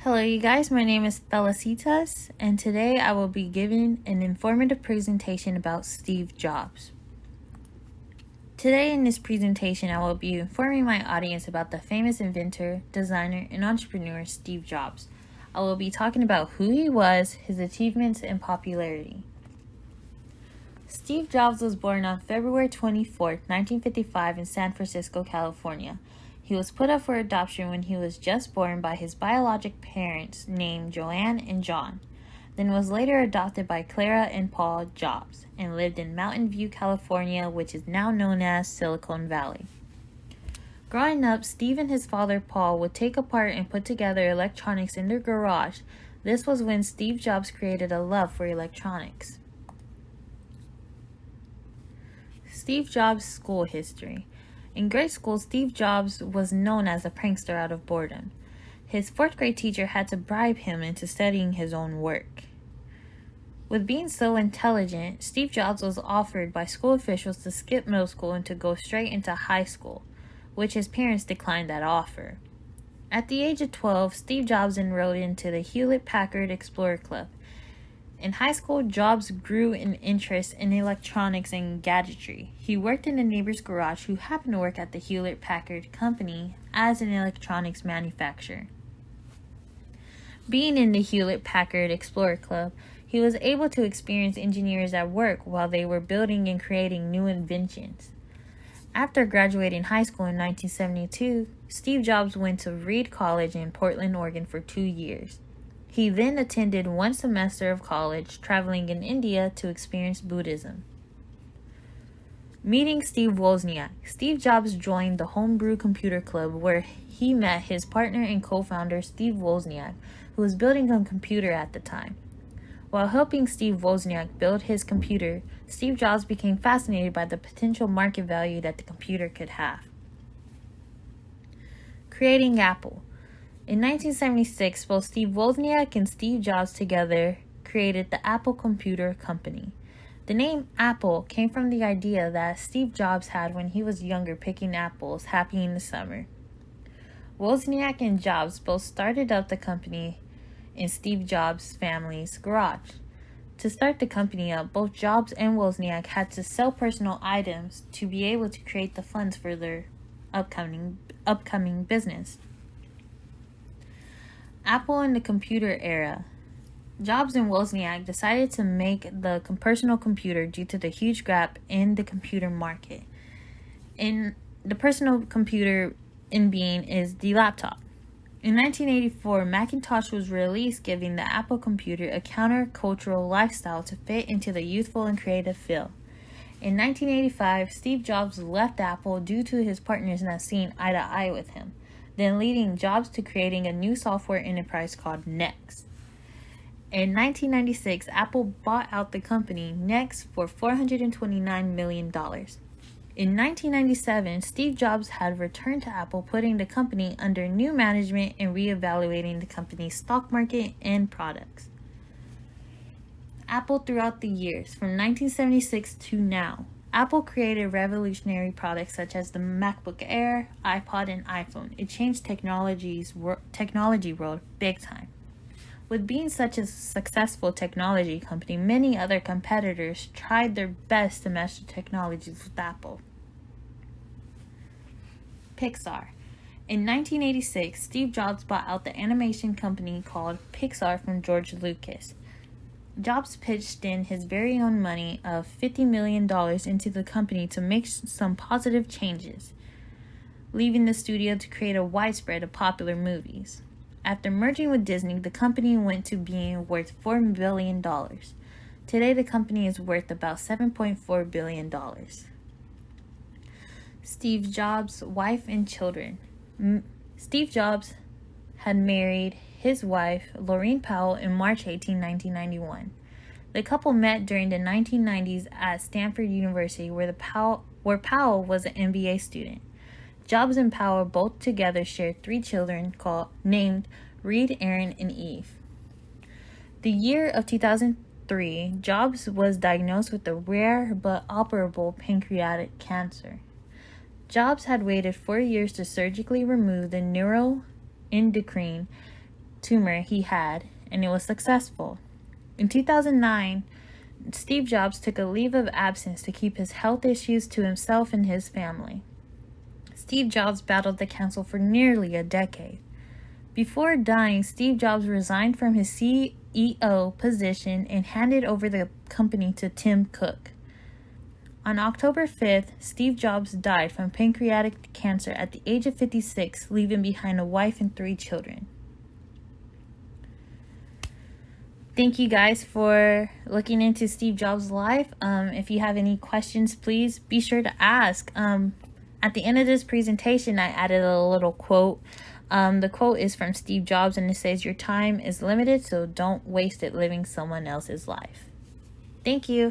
Hello, you guys. My name is Felicitas, and today I will be giving an informative presentation about Steve Jobs. Today, in this presentation, I will be informing my audience about the famous inventor, designer, and entrepreneur Steve Jobs. I will be talking about who he was, his achievements, and popularity. Steve Jobs was born on February 24, 1955, in San Francisco, California. He was put up for adoption when he was just born by his biologic parents named Joanne and John, then was later adopted by Clara and Paul Jobs, and lived in Mountain View, California, which is now known as Silicon Valley. Growing up, Steve and his father Paul would take apart and put together electronics in their garage. This was when Steve Jobs created a love for electronics. Steve Jobs' school history. In grade school, Steve Jobs was known as a prankster out of boredom. His fourth grade teacher had to bribe him into studying his own work. With being so intelligent, Steve Jobs was offered by school officials to skip middle school and to go straight into high school, which his parents declined that offer. At the age of 12, Steve Jobs enrolled into the Hewlett-Packard Explorer Club. In high school, Jobs grew an interest in electronics and gadgetry. He worked in a neighbor's garage who happened to work at the Hewlett-Packard Company as an electronics manufacturer. Being in the Hewlett-Packard Explorer Club, he was able to experience engineers at work while they were building and creating new inventions. After graduating high school in 1972, Steve Jobs went to Reed College in Portland, Oregon for 2 years. He then attended 1 semester of college, traveling in India to experience Buddhism. Meeting Steve Wozniak. Steve Jobs joined the Homebrew Computer Club, where he met his partner and co-founder Steve Wozniak, who was building a computer at the time. While helping Steve Wozniak build his computer, Steve Jobs became fascinated by the potential market value that the computer could have. Creating Apple. In 1976, both Steve Wozniak and Steve Jobs together created the Apple Computer Company. The name Apple came from the idea that Steve Jobs had when he was younger picking apples happy in the summer. Wozniak and Jobs both started up the company in Steve Jobs' family's garage. To start the company up, both Jobs and Wozniak had to sell personal items to be able to create the funds for their upcoming business. Apple in the computer era. Jobs and Wozniak decided to make the personal computer due to the huge gap in the computer market. In the personal computer in being is the laptop. In 1984, Macintosh was released, giving the Apple computer a countercultural lifestyle to fit into the youthful and creative feel. In 1985, Steve Jobs left Apple due to his partners not seeing eye to eye with him, then leading Jobs to creating a new software enterprise called NeXT. In 1996, Apple bought out the company NeXT for $429 million. In 1997, Steve Jobs had returned to Apple, putting the company under new management and reevaluating the company's stock market and products. Apple throughout the years, from 1976 to now. Apple created revolutionary products such as the MacBook Air, iPod, and iPhone. It changed technology world big time. With being such a successful technology company, many other competitors tried their best to match the technologies with Apple. Pixar. In 1986, Steve Jobs bought out the animation company called Pixar from George Lucas. Jobs pitched in his very own money of $50 million into the company to make some positive changes, leaving the studio to create a widespread of popular movies. After merging with Disney, the company went to being worth $4 billion. Today, the company is worth about $7.4 billion. Steve Jobs' wife and children. Steve Jobs had married his wife, Laurene Powell, in March 18, 1991. The couple met during the 1990s at Stanford University, where Powell was an MBA student. Jobs and Powell both together shared 3 children named Reed, Aaron, and Eve. The year of 2003, Jobs was diagnosed with a rare but operable pancreatic cancer. Jobs had waited 4 years to surgically remove the neuroendocrine tumor he had, and it was successful. In 2009, Steve Jobs took a leave of absence to keep his health issues to himself and his family. Steve Jobs battled the cancer for nearly a decade. Before dying, Steve Jobs resigned from his CEO position and handed over the company to Tim Cook. On October 5th, Steve Jobs died from pancreatic cancer at the age of 56, leaving behind a wife and 3 children. Thank you guys for looking into Steve Jobs' life. If you have any questions, please be sure to ask. At the end of this presentation, I added a little quote. The quote is from Steve Jobs, and it says, "Your time is limited, so don't waste it living someone else's life." Thank you.